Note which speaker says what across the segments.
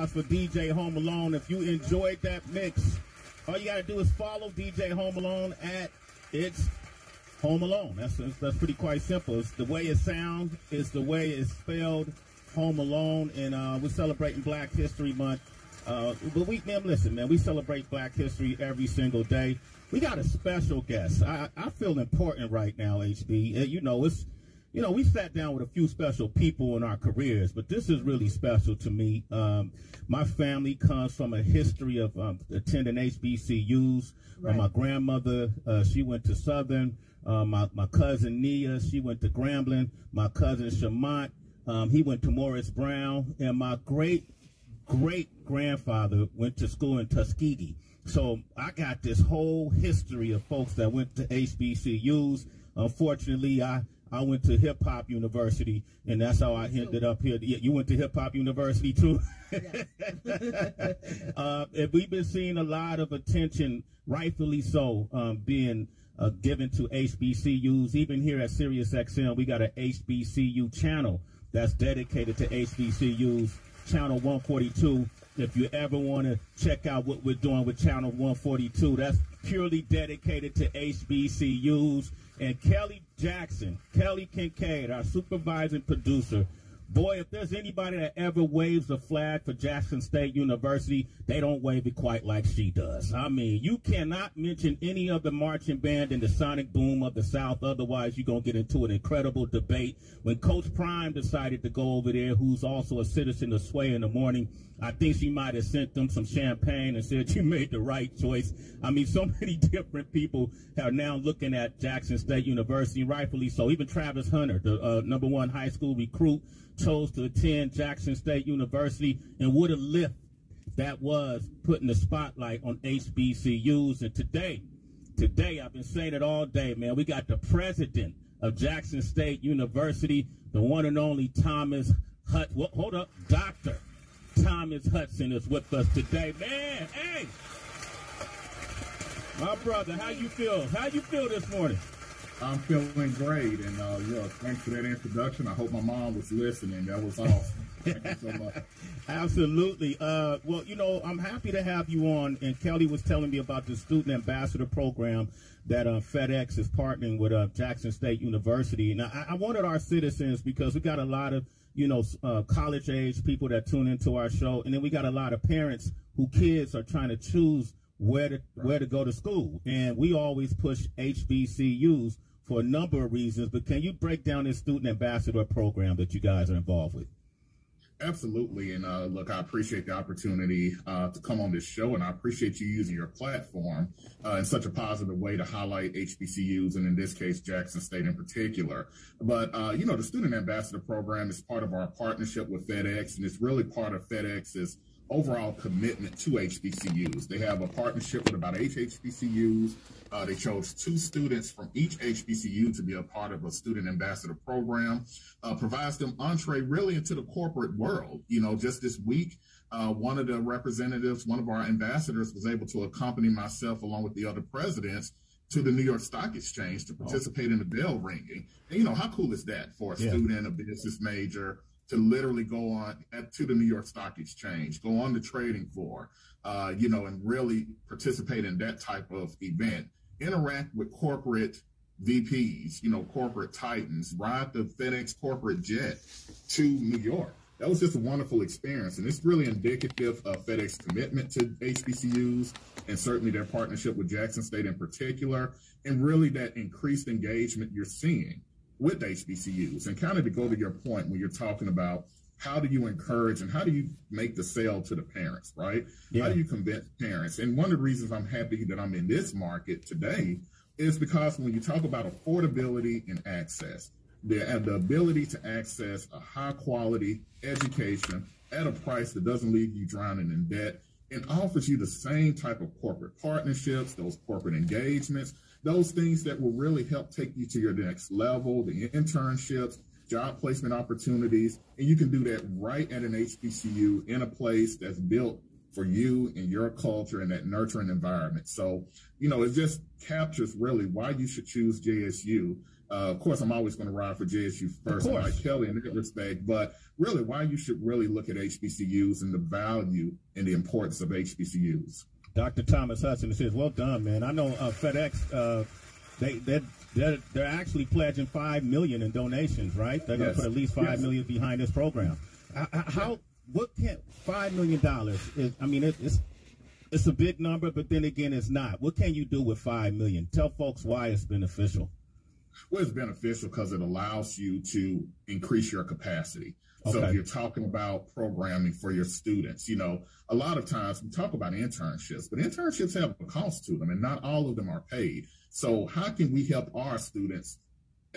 Speaker 1: applause for DJ Home Alone. If you enjoyed that mix, all you got to do is follow DJ Home Alone at It's Home Alone. That's pretty quite simple. It's the way it sounds, it's the way it's spelled, Home Alone. And we're celebrating Black History Month. But listen, man, we celebrate Black History every single day. We got a special guest. I feel important right now, HB. We sat down with a few special people in our careers, but this is really special to me. My family comes from a history of attending HBCUs. Right. My grandmother, she went to Southern. My cousin Nia, she went to Grambling. My cousin Shamont, he went to Morris Brown. And my great-grandfather went to school in Tuskegee. So I got this whole history of folks that went to HBCUs. Unfortunately, I went to Hip Hop University, and that's how I ended up here. You went to Hip Hop University too? Yeah. And we've been seeing a lot of attention, rightfully so, being given to HBCUs. Even here at SiriusXM, we got an HBCU channel that's dedicated to HBCUs, Channel 142. If you ever want to check out what we're doing with Channel 142, that's purely dedicated to HBCUs. And Kelly Jackson, Kelly Kincaid, our supervising producer. Boy, if there's anybody that ever waves a flag for Jackson State University, they don't wave it quite like she does. I mean, you cannot mention any other marching band in the sonic boom of the South. Otherwise, you're going to get into an incredible debate. When Coach Prime decided to go over there, who's also a citizen of Sway in the Morning, I think she might have sent them some champagne and said you made the right choice. I mean, so many different people are now looking at Jackson State University, rightfully so. Even Travis Hunter, the #1 high school recruit, chose to attend Jackson State University, and what a lift that was, putting the spotlight on HBCUs. And today, I've been saying it all day, man, we got the president of Jackson State University, the one and only Thomas Hudson. Hold up, Dr. Thomas Hudson is with us today. Man, hey, my brother, how you feel? How you feel this morning?
Speaker 2: I'm feeling great, and thanks for that introduction. I hope my mom was listening. That was awesome. Thank you so much.
Speaker 1: Absolutely. Well, I'm happy to have you on, and Kelly was telling me about the student ambassador program that FedEx is partnering with Jackson State University. Now, I wanted our citizens, because we got a lot of college-age people that tune into our show, and then we got a lot of parents who kids are trying to choose where to go to school, and we always push HBCUs for a number of reasons. But can you break down this student ambassador program that you guys are involved with?
Speaker 2: Absolutely. And look, I appreciate the opportunity to come on this show, and I appreciate you using your platform in such a positive way to highlight HBCUs, and in this case, Jackson State in particular. But, the Student Ambassador Program is part of our partnership with FedEx, and it's really part of FedEx's overall commitment to HBCUs. They have a partnership with about 8 HBCUs. They chose 2 students from each HBCU to be a part of a student ambassador program. Provides them entree really into the corporate world. Just this week, one of the representatives, one of our ambassadors, was able to accompany myself along with the other presidents to the New York Stock Exchange to participate in the bell ringing. And, how cool is that for a student, a business major, to literally go on to the New York Stock Exchange, go on the trading floor, and really participate in that type of event, interact with corporate VPs, corporate titans, ride the FedEx corporate jet to New York. That was just a wonderful experience. And it's really indicative of FedEx commitment to HBCUs, and certainly their partnership with Jackson State in particular, and really that increased engagement you're seeing with HBCUs. And kind of to go to your point when you're talking about how do you encourage and how do you make the sale to the parents, right? Yeah. How do you convince parents? And one of the reasons I'm happy that I'm in this market today is because when you talk about affordability and access, the ability to access a high quality education at a price that doesn't leave you drowning in debt, and offers you the same type of corporate partnerships, those corporate engagements, those things that will really help take you to your next level, the internships, job placement opportunities, and you can do that right at an HBCU in a place that's built for you and your culture and that nurturing environment. So, it just captures really why you should choose JSU Of course, I'm always going to ride for JSU first, and like Kelly in that respect. But really, why you should really look at HBCUs and the value and the importance of HBCUs.
Speaker 1: Dr. Thomas Hudson says, "Well done, man. I know FedEx. They're actually pledging $5 million in donations, right? They're going to put at least $5 million behind this program. What can $5 million is? I mean, it's a big number, but then again, it's not. What can you do with $5 million? Tell folks why it's beneficial."
Speaker 2: Well, it's beneficial because it allows you to increase your capacity. So if you're talking about programming for your students, you know, a lot of times we talk about internships, but internships have a cost to them and not all of them are paid. So how can we help our students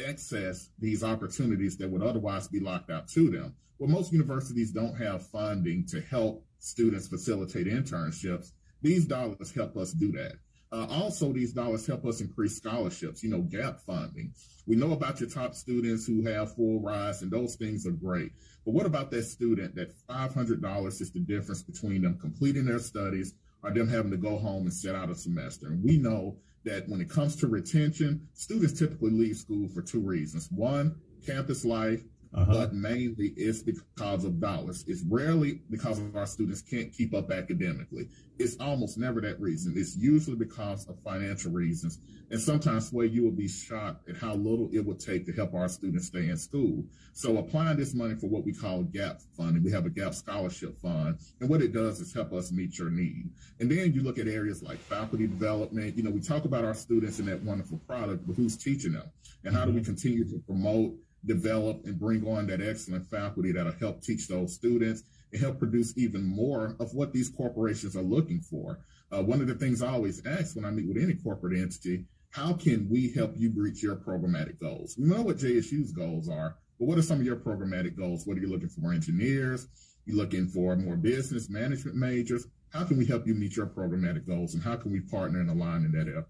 Speaker 2: access these opportunities that would otherwise be locked out to them? Well, most universities don't have funding to help students facilitate internships. These dollars help us do that. Also, these dollars help us increase scholarships, you know, gap funding. We know about your top students who have full rides, and those things are great. But what about that student that $500 is the difference between them completing their studies or them having to go home and sit out a semester? And we know that when it comes to retention, students typically leave school for two reasons. One, campus life, but mainly it's because of dollars. It's rarely because of our students can't keep up academically. It's almost never that reason. It's usually because of financial reasons. And sometimes, Sway, you will be shocked at how little it would take to help our students stay in school. So applying this money for what we call gap funding, we have a gap scholarship fund. And what it does is help us meet your need. And then you look at areas like faculty development. You know, we talk about our students and that wonderful product, but who's teaching them? And how do we continue to promote, develop, and bring on that excellent faculty that'll help teach those students and help produce even more of what these corporations are looking for. One of the things I always ask when I meet with any corporate entity, how can we help you reach your programmatic goals? We know what JSU's goals are, but what are some of your programmatic goals? What are you looking for? Engineers? You're looking for more business management majors? How can we help you meet your programmatic goals, and how can we partner and align in that effort?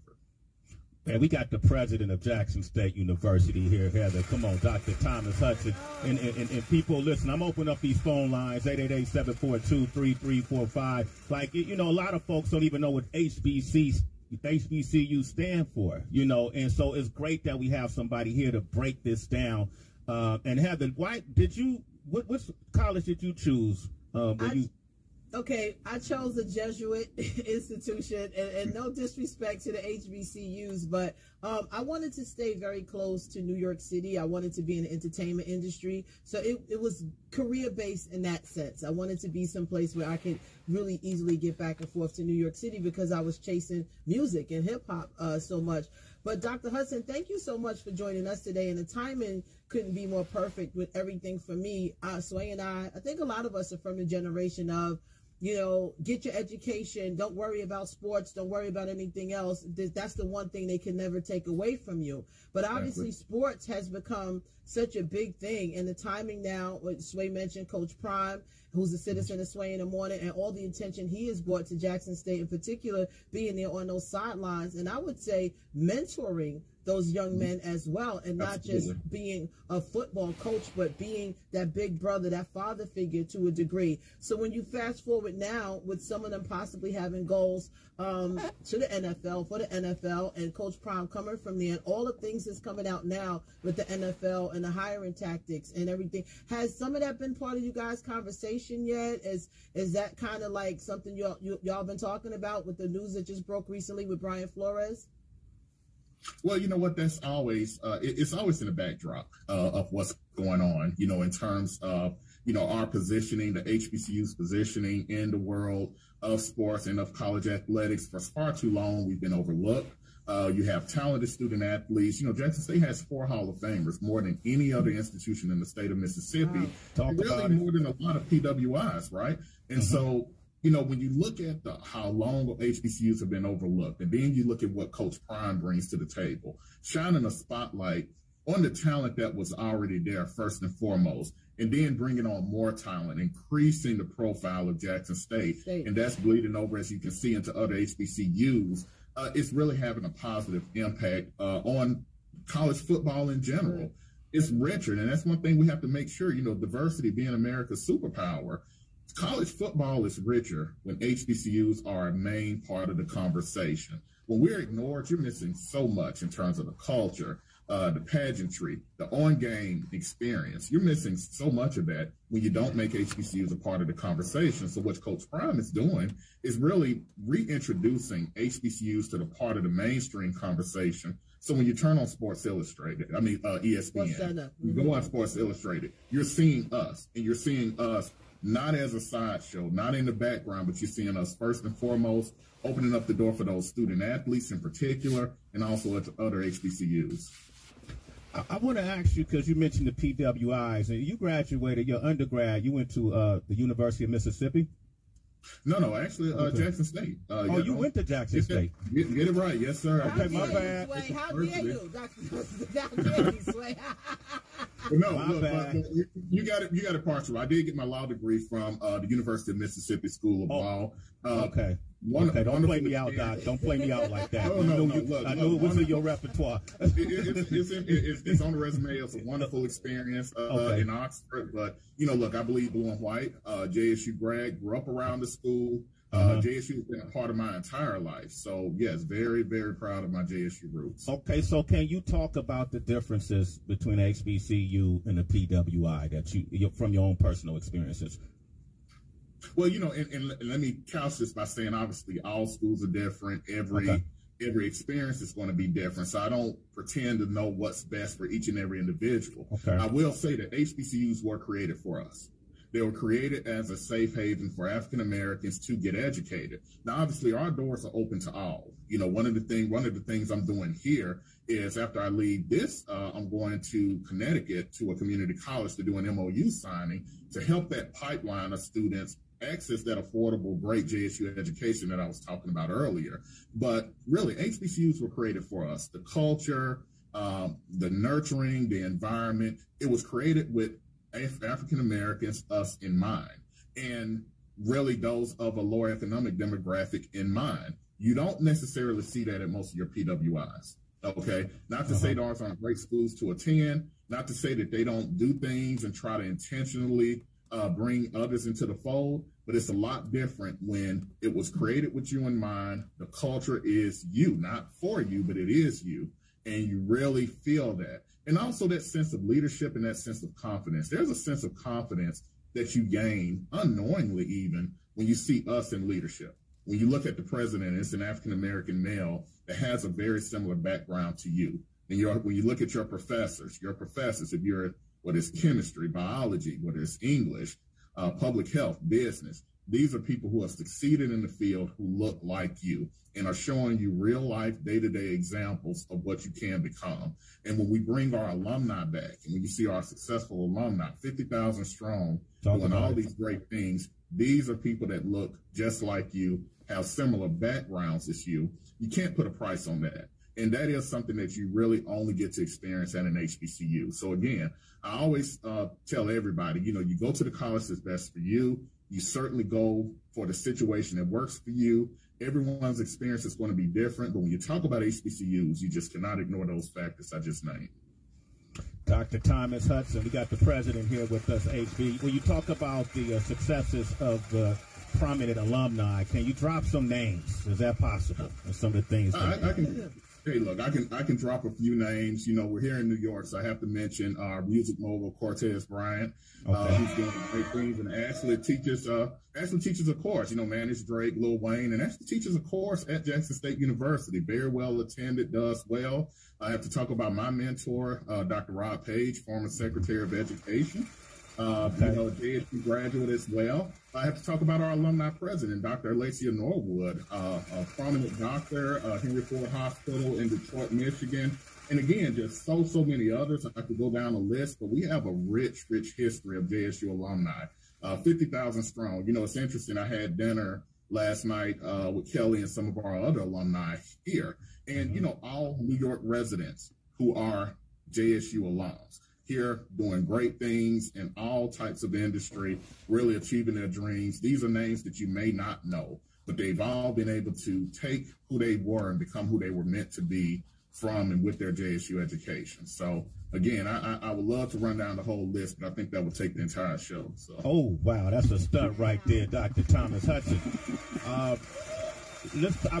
Speaker 1: Man, we got the president of Jackson State University here, Heather. Come on, Dr. Thomas Hudson. And people, listen, I'm opening up these phone lines, 888-742-3345. Like, you know, a lot of folks don't even know what HBCU stand for, you know, and so it's great that we have somebody here to break this down. And Heather, what college did you choose?
Speaker 3: Okay, I chose a Jesuit institution, and no disrespect to the HBCUs, but I wanted to stay very close to New York City. I wanted to be in the entertainment industry, so it was career-based in that sense. I wanted to be someplace where I could really easily get back and forth to New York City because I was chasing music and hip-hop so much. But Dr. Hudson, thank you so much for joining us today, and the timing couldn't be more perfect with everything for me. Sway and I think a lot of us are from the generation of, you know, get your education. Don't worry about sports. Don't worry about anything else. That's the one thing they can never take away from you. But obviously, sports has become such a big thing. And the timing now, what Sway mentioned, Coach Prime, who's a citizen of Sway in the Morning, and all the attention he has brought to Jackson State in particular, being there on those sidelines. And I would say mentoring those young men as well, and not just being a football coach, but being that big brother, that father figure to a degree. So when you fast forward now with some of them possibly having goals to the NFL, for the NFL, and Coach Prime coming from there, and all the things that's coming out now with the NFL and the hiring tactics and everything, has some of that been part of you guys' conversation yet? Is that kind of like something y'all been talking about with the news that just broke recently with Brian Flores?
Speaker 2: Well, you know what, that's always, it's always in the backdrop of what's going on, you know, in terms of, you know, our positioning, the HBCU's positioning in the world of sports and of college athletics. For far too long, we've been overlooked. You have talented student athletes. You know, Jackson State has 4 Hall of Famers, more than any other institution in the state of Mississippi.
Speaker 1: Wow.
Speaker 2: Really more than a lot of PWIs, right? And so, you know, when you look at how long HBCUs have been overlooked, and then you look at what Coach Prime brings to the table, shining a spotlight on the talent that was already there first and foremost, and then bringing on more talent, increasing the profile of Jackson State. And that's bleeding over, as you can see, into other HBCUs. It's really having a positive impact on college football in general. It's richer, and that's one thing we have to make sure, you know, diversity being America's superpower. College football is richer when HBCUs are a main part of the conversation. When we're ignored, you're missing so much in terms of the culture, the pageantry, the on-game experience. You're missing so much of that when you don't make HBCUs a part of the conversation. So what Coach Prime is doing is really reintroducing HBCUs to the part of the mainstream conversation. So when you turn on Sports Illustrated, ESPN, you go on Sports Illustrated, you're seeing us, and you're seeing us not as a sideshow, not in the background, but you're seeing us first and foremost, opening up the door for those student athletes in particular, and also at other HBCUs.
Speaker 1: I want to ask you, because you mentioned the PWIs, and you graduated, your undergrad, you went to the University of Mississippi?
Speaker 2: No, actually, Jackson State.
Speaker 1: You went to Jackson State.
Speaker 2: Get it right. Yes, sir.
Speaker 1: Okay, my bad.
Speaker 3: How dare you, Dr. Sway?
Speaker 2: You got it partial. I did get my law degree from the University of Mississippi School of Law.
Speaker 1: Okay. Don't play me out, Doc. Don't play me out like that. I knew it was in your repertoire.
Speaker 2: It's on the resume. It's a wonderful experience in Oxford. But, I believe blue and white. JSU grad, grew up around the school. JSU has been a part of my entire life. So, yes, very, very proud of my JSU roots.
Speaker 1: Okay, so can you talk about the differences between HBCU and the PWI that you from your own personal experiences?
Speaker 2: Well, and let me couch this by saying, obviously, all schools are different. Every experience is going to be different. So I don't pretend to know what's best for each and every individual.
Speaker 1: Okay.
Speaker 2: I will say that HBCUs were created for us. They were created as a safe haven for African Americans to get educated. Now, obviously, our doors are open to all. One of the things I'm doing here is after I leave this, I'm going to Connecticut to a community college to do an MOU signing to help that pipeline of students access that affordable, great JSU education that I was talking about earlier. But really, HBCUs were created for us. The culture, the nurturing, the environment, it was created with African Americans, us in mind, and really those of a lower economic demographic in mind. You don't necessarily see that at most of your PWIs. Okay, not to say those aren't great schools to attend, not to say that they don't do things and try to intentionally bring others into the fold, but it's a lot different when it was created with you in mind. The culture is you, not for you, but it is you, and you really feel that. And also that sense of leadership and that sense of confidence. There's a sense of confidence that you gain unknowingly even when you see us in leadership. When you look at the president, it's an African-American male that has a very similar background to you. And when you look at your professors, if you're, whether it's chemistry, biology, whether it's English, public health, business, these are people who have succeeded in the field who look like you and are showing you real life, day-to-day examples of what you can become. And when we bring our alumni back and when you see our successful alumni, 50,000 strong, doing all these great things, these are people that look just like you, have similar backgrounds as you. You can't put a price on that. And that is something that you really only get to experience at an HBCU. So again, I always tell everybody, you go to the college that's best for you. You certainly go for the situation that works for you. Everyone's experience is going to be different. But when you talk about HBCUs, you just cannot ignore those factors I just named.
Speaker 1: Dr. Thomas Hudson, we got the president here with us, HB. When you talk about the successes of the prominent alumni, can you drop some names? Is that possible? Or some of the things
Speaker 2: I can. Hey, look, I can drop a few names. We're here in New York, so I have to mention our music mogul, Cortez Bryant, who's doing great things and actually teaches a course, managed Drake, Lil Wayne, and actually teaches a course at Jackson State University. Very well attended, does well. I have to talk about my mentor, Dr. Rob Page, former Secretary of Education. JSU graduate as well. I have to talk about our alumni president, Dr. Alexia Norwood, a prominent doctor, Henry Ford Hospital in Detroit, Michigan. And again, just so many others. I could go down the list, but we have a rich history of JSU alumni, 50,000 strong. It's interesting. I had dinner last night with Kelly and some of our other alumni here. And, all New York residents who are JSU alums. Here doing great things in all types of industry, really achieving their dreams. These are names that you may not know, but they've all been able to take who they were and become who they were meant to be from and with their JSU education. So again, I would love to run down the whole list, but I think that would take the entire show. So.
Speaker 1: Oh, wow. That's a stunt right there, Dr. Thomas Hudson.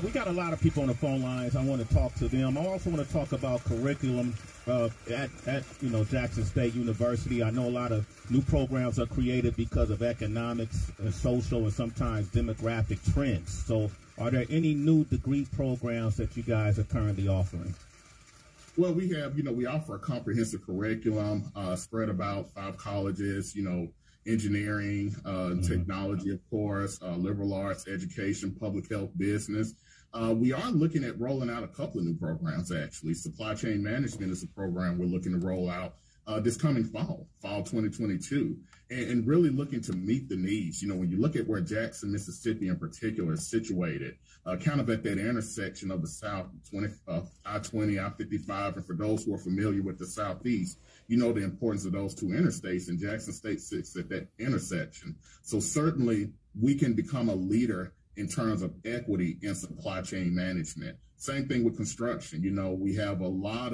Speaker 1: we got a lot of people on the phone lines. I want to talk to them. I also want to talk about curriculum at Jackson State University. I know a lot of new programs are created because of economics, social, and sometimes demographic trends. So are there any new degree programs that you guys are currently offering?
Speaker 2: Well, we have, we offer a comprehensive curriculum spread about 5 colleges, engineering, technology, of course, liberal arts, education, public health, business. We are looking at rolling out a couple of new programs, actually. Supply chain management is a program we're looking to roll out this coming fall 2022, and really looking to meet the needs. When you look at where Jackson, Mississippi in particular is situated, kind of at that intersection of the South, I-20, I-55, and for those who are familiar with the Southeast, the importance of those 2 interstates, and Jackson State sits at that intersection. So certainly we can become a leader in terms of equity in supply chain management. Same thing with construction. We have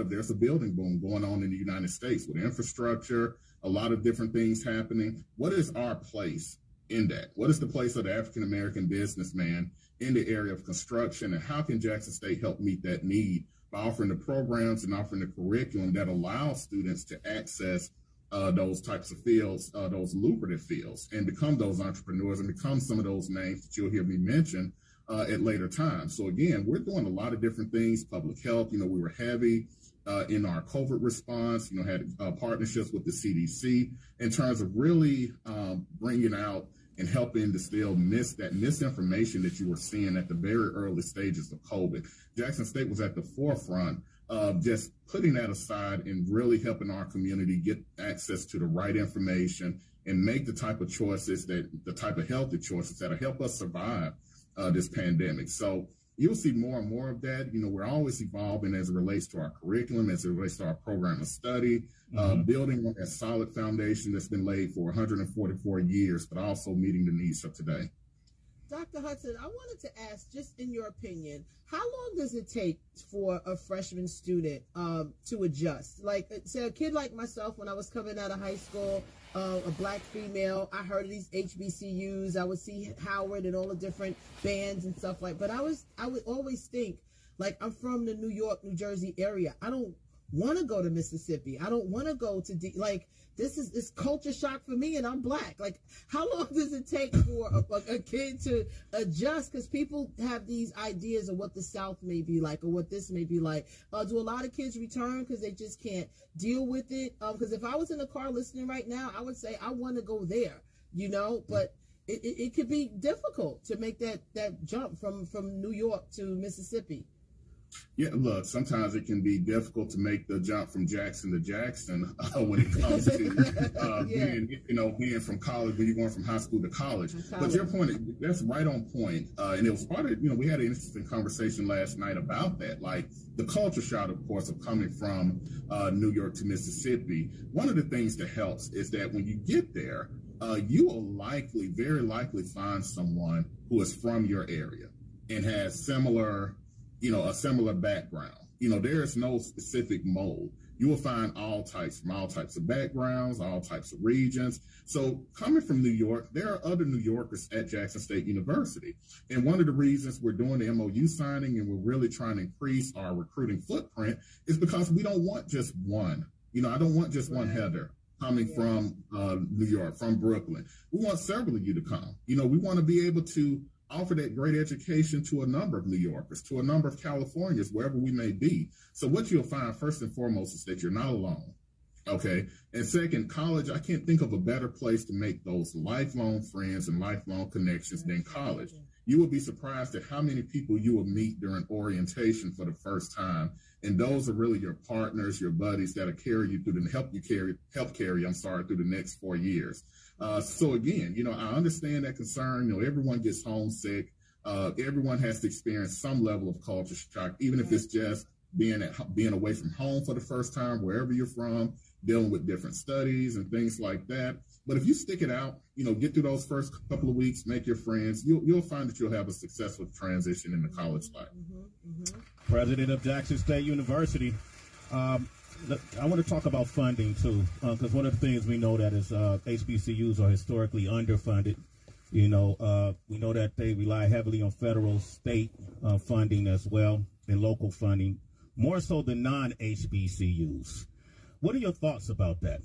Speaker 2: there's a building boom going on in the United States with infrastructure, a lot of different things happening. What is our place in that? What is the place of the African-American businessman in the area of construction, and how can Jackson State help meet that need by offering the programs and offering the curriculum that allows students to access those types of fields, those lucrative fields, and become those entrepreneurs and become some of those names that you'll hear me mention at later times. So again, we're doing a lot of different things. Public health, we were heavy in our COVID response, had partnerships with the CDC in terms of really bringing out and helping distill that misinformation that you were seeing at the very early stages of COVID. Jackson State was at the forefront of just putting that aside and really helping our community get access to the right information and make the type of choices, the type of healthy choices that'll help us survive this pandemic. So you'll see more and more of that. We're always evolving as it relates to our curriculum, as it relates to our program of study, building on that solid foundation that's been laid for 144 years, but also meeting the needs of today.
Speaker 3: Dr. Hudson, I wanted to ask, just in your opinion, how long does it take for a freshman student to adjust? Like, say, a kid like myself, when I was coming out of high school, a black female, I heard of these HBCUs. I would see Howard and all the different bands and stuff but I would always think, like, I'm from the New York, New Jersey area. I don't want to go to Mississippi. I don't want to go to this culture shock for me, and I'm black. Like, how long does it take for a kid to adjust? Because people have these ideas of what the South may be like or what this may be like. Do a lot of kids return because they just can't deal with it? Because if I was in a car listening right now, I would say I want to go there, but it could be difficult to make that jump from New York to Mississippi.
Speaker 2: Yeah, look, sometimes it can be difficult to make the jump from Jackson to Jackson when it comes to being from college, when you're going from high school to college. But your point, that's right on point. And it was part of, we had an interesting conversation last night about that, like the culture shock, of course, of coming from New York to Mississippi. One of the things that helps is that when you get there, you will very likely find someone who is from your area and has a similar background. There is no specific mold. You will find all types of backgrounds, all types of regions. So coming from New York, there are other New Yorkers at Jackson State University. And one of the reasons we're doing the MOU signing and we're really trying to increase our recruiting footprint is because we don't want just one. I don't want just one Heather coming from New York, from Brooklyn. We want several of you to come. We want to be able to offer that great education to a number of New Yorkers, to a number of Californians, wherever we may be. So what you'll find first and foremost is that you're not alone. Okay. And second, college, I can't think of a better place to make those lifelong friends and lifelong connections than college. You will be surprised at how many people you will meet during orientation for the first time. And those are really your partners, your buddies that'll carry you through help carry through the next 4 years. So again, I understand that concern. Everyone gets homesick. Everyone has to experience some level of culture shock, even if it's just being away from home for the first time, wherever you're from, dealing with different studies and things like that. But if you stick it out, get through those first couple of weeks, make your friends, you'll find that you'll have a successful transition in the college life.
Speaker 1: President of Jackson State University. I want to talk about funding too, because one of the things we know that is HBCUs are historically underfunded. We know that they rely heavily on federal, state funding as well, and local funding, more so than non-HBCUs. What are your thoughts about that?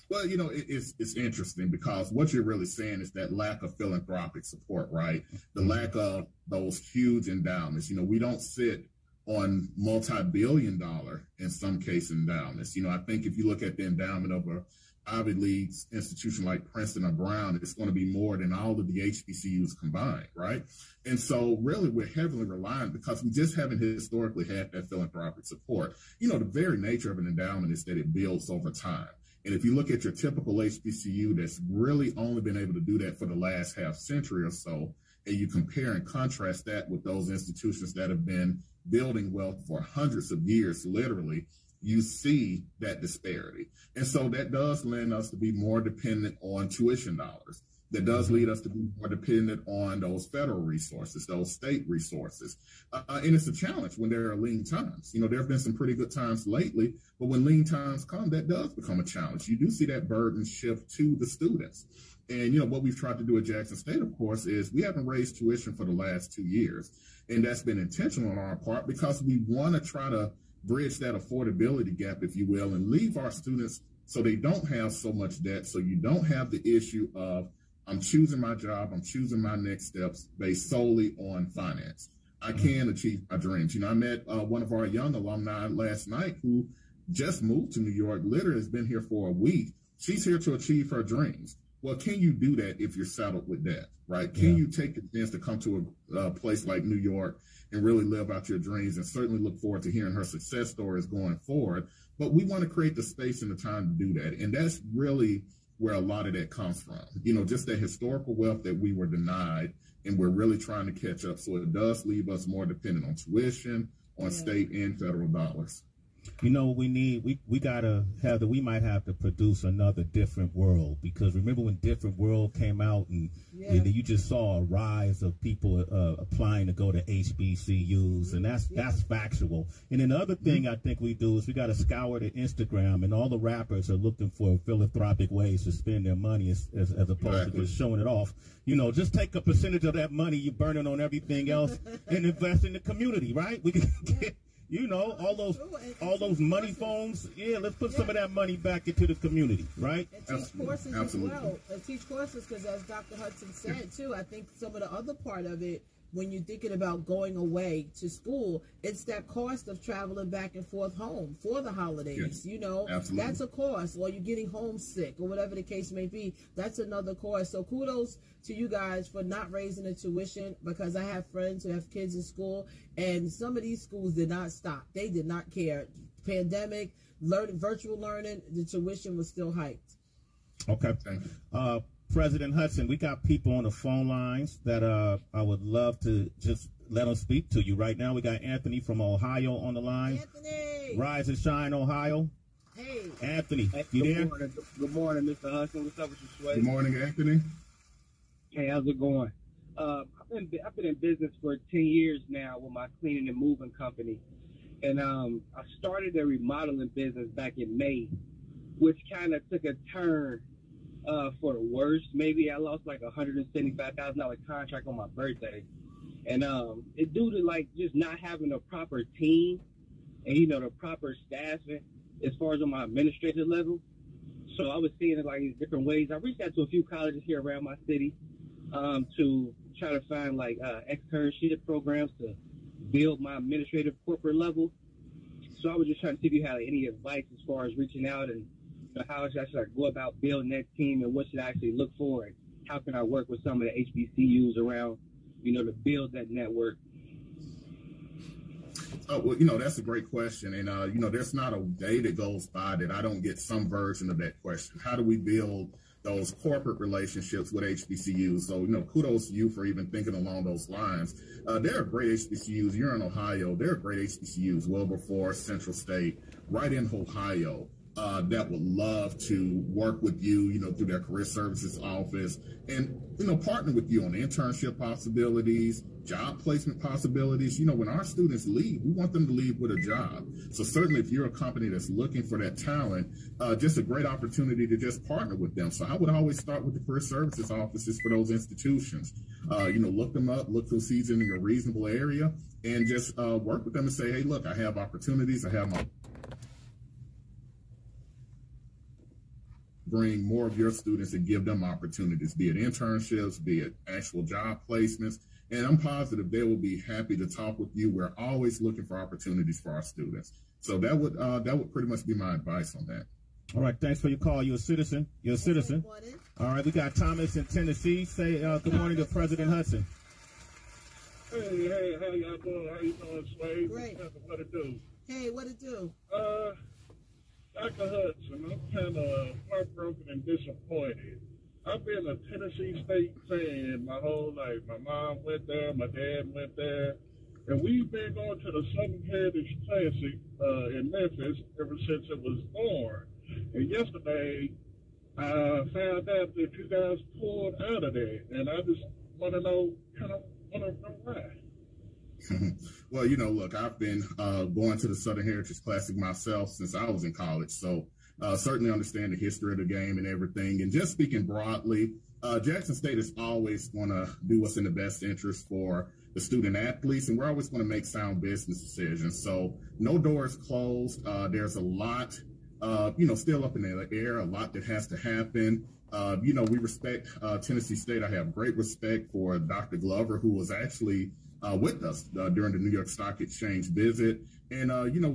Speaker 2: Well, it's interesting because what you're really saying is that lack of philanthropic support, right? The lack of those huge endowments. We don't sit on multi-billion-dollar, in some cases, endowments. I think if you look at the endowment of a Ivy League institution like Princeton or Brown, it's going to be more than all of the HBCUs combined, right? And so really we're heavily reliant because we just haven't historically had that philanthropic support. The very nature of an endowment is that it builds over time. And if you look at your typical HBCU that's really only been able to do that for the last half century or so, and you compare and contrast that with those institutions that have been building wealth for hundreds of years, literally, you see that disparity. And so that does lend us to be more dependent on tuition dollars. That does lead us to be more dependent on those federal resources, those state resources. And it's a challenge when there are lean times. There have been some pretty good times lately, but when lean times come, that does become a challenge. You do see that burden shift to the students. And, what we've tried to do at Jackson State, of course, is we haven't raised tuition for the last 2 years. And that's been intentional on our part because we want to try to bridge that affordability gap, if you will, and leave our students so they don't have so much debt, so you don't have the issue of I'm choosing my job, I'm choosing my next steps based solely on finance. I can achieve my dreams. I met one of our young alumni last night who just moved to New York, literally has been here for a week. She's here to achieve her dreams. Well, can you do that if you're saddled with debt, right? Can you take the chance to come to a place like New York and really live out your dreams, and certainly look forward to hearing her success stories going forward. But we want to create the space and the time to do that. And that's really where a lot of that comes from. Just that historical wealth that we were denied, and we're really trying to catch up. So it does leave us more dependent on tuition, on state and federal dollars.
Speaker 1: We gotta have we might have to produce another Different World, because remember when Different World came out and you just saw a rise of people applying to go to HBCUs, and that's factual. And then the other thing I think we do is we gotta scour the Instagram, and all the rappers are looking for philanthropic ways to spend their money as opposed to just showing it off. Just take a percentage of that money you're burning on everything else and invest in the community, right? We can get all those money phones. Yeah, let's put some of that money back into the community, right?
Speaker 3: And teach courses as well. And teach courses, because as Dr. Hudson said too, I think some of the other part of it, when you're thinking about going away to school, it's that cost of traveling back and forth home for the holidays. That's a cost, or you're getting homesick, or whatever the case may be. That's another cost. So kudos to you guys for not raising the tuition, because I have friends who have kids in school, and some of these schools did not stop. They did not care. Pandemic, virtual learning, the tuition was still hiked.
Speaker 1: Okay. Thank you. President Hudson, we got people on the phone lines that I would love to just let them speak to you right now. We got Anthony from Ohio on the line.
Speaker 3: Anthony!
Speaker 1: Rise and shine, Ohio.
Speaker 3: Hey.
Speaker 1: Anthony, you there?
Speaker 4: Good morning, Mr. Hudson. What's up with you, Sway?
Speaker 2: Good morning, Anthony.
Speaker 4: Hey, how's it going? I've been in business for 10 years now with my cleaning and moving company. And I started a remodeling business back in May, which kind of took a turn for the worse. Maybe I lost like $175,000 contract on my birthday, and it due to just not having a proper team and the proper staffing as far as on my administrative level. So I was seeing it in different ways. I reached out to a few colleges here around my city to try to find externship programs to build my administrative corporate level. So I was just trying to see if you had any advice as far as reaching out and how should I go about building that team, and what should I actually look for, and how can I work with some of the HBCUs around, to build that network?
Speaker 2: Well, that's a great question. And, there's not a day that goes by that I don't get some version of that question. How do we build those corporate relationships with HBCUs? So, kudos to you for even thinking along those lines. There are great HBCUs. You're in Ohio. There are great HBCUs, Wilberforce, Central State, right in Ohio, that would love to work with you, through their career services office. And partner with you on internship possibilities, job placement possibilities. When our students leave, we want them to leave with a job. So certainly if you're a company that's looking for that talent, just a great opportunity to just partner with them. So I would always start with the career services offices for those institutions. Look them up, look those seeds in a reasonable area, and just work with them and say, hey, look, I have opportunities. I have my bring more of your students and give them opportunities, be it internships, be it actual job placements. And I'm positive they will be happy to talk with you. We're always looking for opportunities for our students. So that would pretty much be my advice on that.
Speaker 1: All right. Thanks for your call. You're a citizen. You're a citizen. All right. We got Thomas in Tennessee. Say good morning to President Hudson.
Speaker 5: Hey, how y'all doing? How you doing, Sway?
Speaker 3: Great.
Speaker 5: What it do?
Speaker 3: Hey, what it do?
Speaker 5: Dr. Hudson, I'm kind of heartbroken and disappointed. I've been a Tennessee State fan my whole life. My mom went there, my dad went there, and we've been going to the Southern Heritage Classic in Memphis ever since it was born. And yesterday, I found out that you guys pulled out of there, and I just want to know why.
Speaker 2: Well, look, I've been going to the Southern Heritage Classic myself since I was in college. So certainly understand the history of the game and everything. And just speaking broadly, Jackson State is always going to do what's in the best interest for the student athletes. And we're always going to make sound business decisions. So no doors closed. There's a lot, still up in the air, a lot that has to happen. We respect Tennessee State. I have great respect for Dr. Glover, who was actually with us during the New York Stock Exchange visit. And,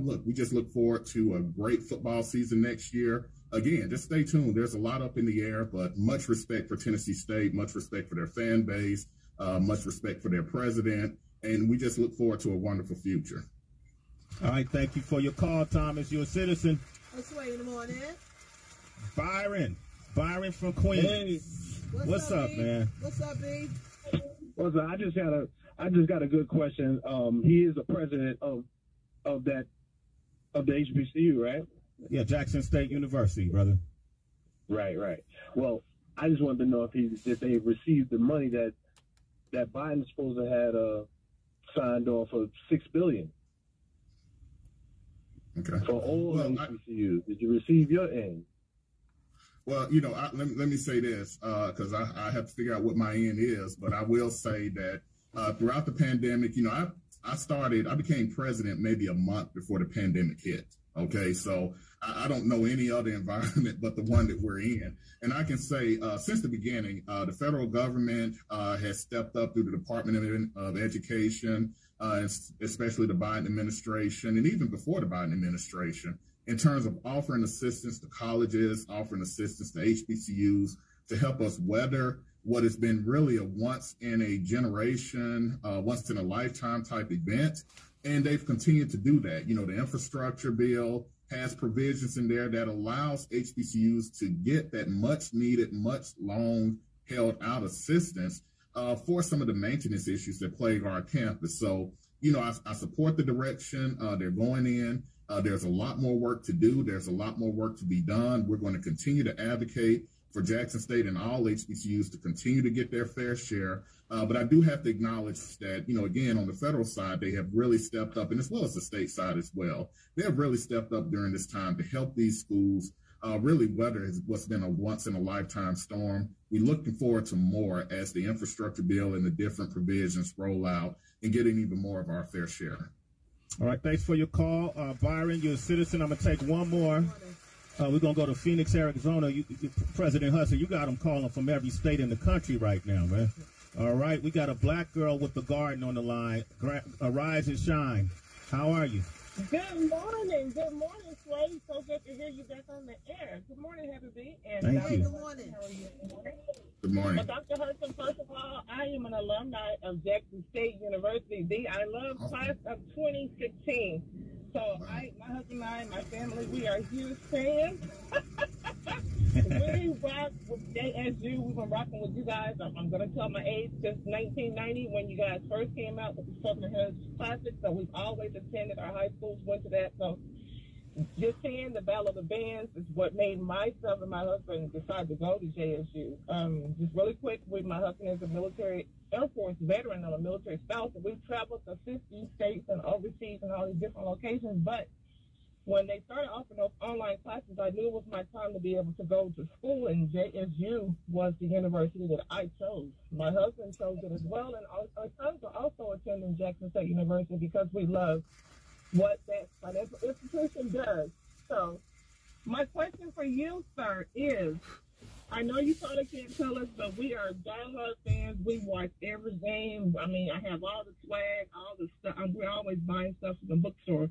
Speaker 2: look, we just look forward to a great football season next year. Again, just stay tuned. There's a lot up in the air, but much respect for Tennessee State, much respect for their fan base, much respect for their president. And we just look forward to a wonderful future.
Speaker 1: All right. Thank you for your call, Thomas. You're a citizen.
Speaker 3: What's way in the morning?
Speaker 1: Byron from Queens.
Speaker 3: Hey.
Speaker 1: What's up, man?
Speaker 3: What's up, B?
Speaker 4: What's up? I just got a good question. He is the president of the HBCU, right?
Speaker 1: Yeah, Jackson State University, brother.
Speaker 4: Right. Well, I just wanted to know if they received the money that Biden supposed to had signed off for $6 billion.
Speaker 2: Okay.
Speaker 4: For all HBCUs. Did you receive your end?
Speaker 2: Well, let me say this, because I have to figure out what my end is, but I will say that throughout the pandemic, I became president maybe a month before the pandemic hit. Okay, so I don't know any other environment but the one that we're in. And I can say since the beginning, the federal government has stepped up through the Department of Education, especially the Biden administration, and even before the Biden administration, in terms of offering assistance to colleges, offering assistance to HBCUs to help us weather what has been really a once in a generation, once in a lifetime type event. And they've continued to do that. The infrastructure bill has provisions in there that allows HBCUs to get that much needed, much long held out assistance for some of the maintenance issues that plague our campus. So, I support the direction they're going in. There's a lot more work to do. There's a lot more work to be done. We're going to continue to advocate for Jackson State and all HBCUs to continue to get their fair share. But I do have to acknowledge that, again, on the federal side, they have really stepped up, and as well as the state side as well. They have really stepped up during this time to help these schools really weather what's been a once-in-a-lifetime storm. We're looking forward to more as the infrastructure bill and the different provisions roll out and getting even more of our fair share.
Speaker 1: All right, thanks for your call. Byron, you're a citizen. I'm going to take one more. We're going to go to Phoenix, Arizona. President Hudson, you got them calling from every state in the country right now, man. All right, we got a black girl with the garden on the line. Rise and shine. How are you?
Speaker 6: Good morning, Sway. So good to hear you back on the air. Good morning, Happy B. And
Speaker 1: thank you.
Speaker 3: Good morning.
Speaker 6: How are you?
Speaker 2: Good morning.
Speaker 6: Well, Dr. Hudson, first of all, I am an alumni of Jackson State University. I love class of 2016. So my husband and I, my family, we are huge fans. We rock with JSU. We've been rocking with you guys. I'm going to tell my age since 1990 when you guys first came out with the Southern Heritage Classic. So we've always attended. Our high schools went to that. So just seeing the Battle of the Bands is what made myself and my husband decide to go to JSU. Just really quick, my husband is a military Air Force veteran and a military spouse, and we've traveled to 50 states and overseas and all these different locations. But when they started offering those online classes, I knew it was my time to be able to go to school, and JSU was the university that I chose. My husband chose it as well, and our sons are also attending Jackson State University because we love what that financial institution does. So my question for you, sir, is, I know you probably can't tell us, but we are diehard fans. We watch every game. I mean, I have all the swag, all the stuff. We're always buying stuff from the bookstore.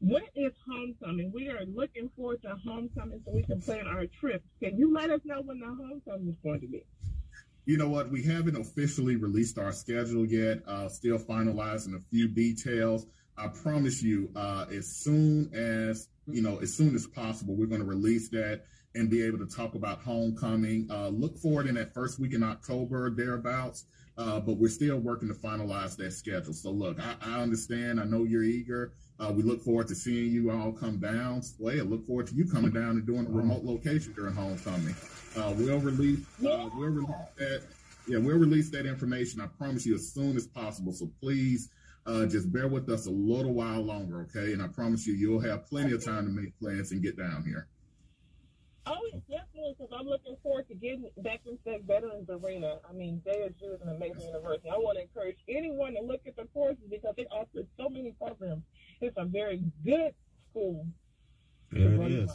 Speaker 6: When is homecoming? We are looking forward to homecoming so we can plan our trip. Can you let us know when the homecoming is going to be?
Speaker 2: You know what? We haven't officially released our schedule yet. Still finalizing a few details. I promise you, as soon as possible, we're going to release that and be able to talk about homecoming. Look for it in that first week in October, thereabouts. But we're still working to finalize that schedule. So look, I understand. I know you're eager. We look forward to seeing you all come down. Sway, I look forward to you coming down and doing a remote location during homecoming. We'll release that. Yeah, we'll release that information. I promise you as soon as possible. So please, just bear with us a little while longer, okay? And I promise you'll have plenty of time to make plans and get down here.
Speaker 6: Oh, definitely, because I'm looking forward to getting back into that Veterans Arena. I mean, JSU is an amazing university. I want to encourage anyone to look at the courses because they offer so many programs. It's a very good school.
Speaker 1: There it is.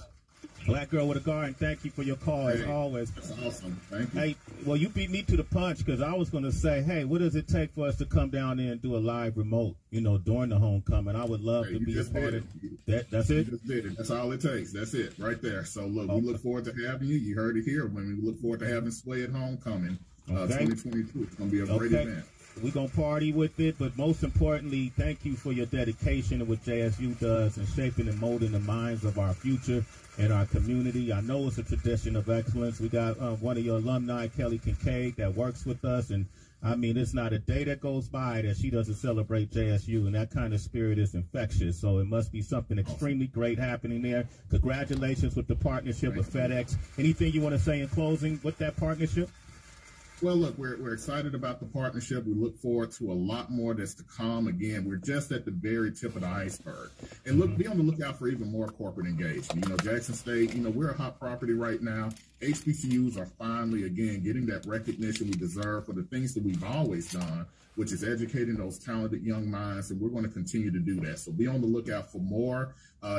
Speaker 1: Black Girl with a Garden, thank you for your call as always.
Speaker 2: That's awesome. Thank you.
Speaker 1: Hey, well, you beat me to the punch because I was going to say, hey, what does it take for us to come down there and do a live remote, during the homecoming? I would love to be a part of that. That's it?
Speaker 2: You just did it. That's all it takes. That's it right there. So, look, we look forward to having you. You heard it here. We look forward to having Sway at homecoming 2022. It's going to be a great event.
Speaker 1: We're going to party with it, but most importantly, thank you for your dedication to what JSU does and shaping and molding the minds of our future and our community. I know it's a tradition of excellence. We got one of your alumni, Kelly Kincaid, that works with us, and I mean, it's not a day that goes by that she doesn't celebrate JSU, and that kind of spirit is infectious, so it must be something extremely great happening there. Congratulations with the partnership with FedEx. Anything you want to say in closing with that partnership?
Speaker 2: Well, look, we're excited about the partnership. We look forward to a lot more that's to come. Again, we're just at the very tip of the iceberg. And look, be on the lookout for even more corporate engagement. Jackson State, we're a hot property right now. HBCUs are finally, again, getting that recognition we deserve for the things that we've always done, which is educating those talented young minds, and we're going to continue to do that. So be on the lookout for more.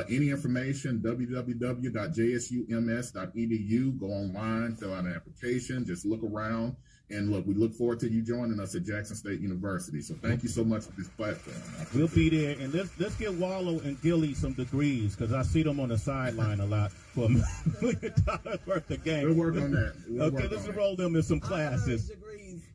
Speaker 2: Any information, www.jsums.edu. Go online, fill out an application, just look around. And look, we look forward to you joining us at Jackson State University. So thank you so much for this platform.
Speaker 1: We'll be there. And let's get Wallow and Gilly some degrees because I see them on the sideline a lot for $1 million worth of games.
Speaker 2: We'll work on that.
Speaker 1: Let's enroll them in some classes.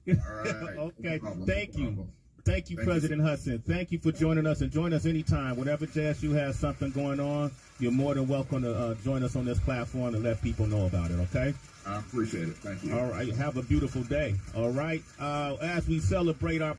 Speaker 2: All right.
Speaker 1: Okay.
Speaker 2: No
Speaker 1: Thank you. Thank you, President Hudson. Thank you for joining us, and join us anytime. Whenever JSU has something going on, you're more than welcome to join us on this platform and let people know about it, okay?
Speaker 2: I appreciate it. Thank you.
Speaker 1: All right. Have a beautiful day. All right. As we celebrate our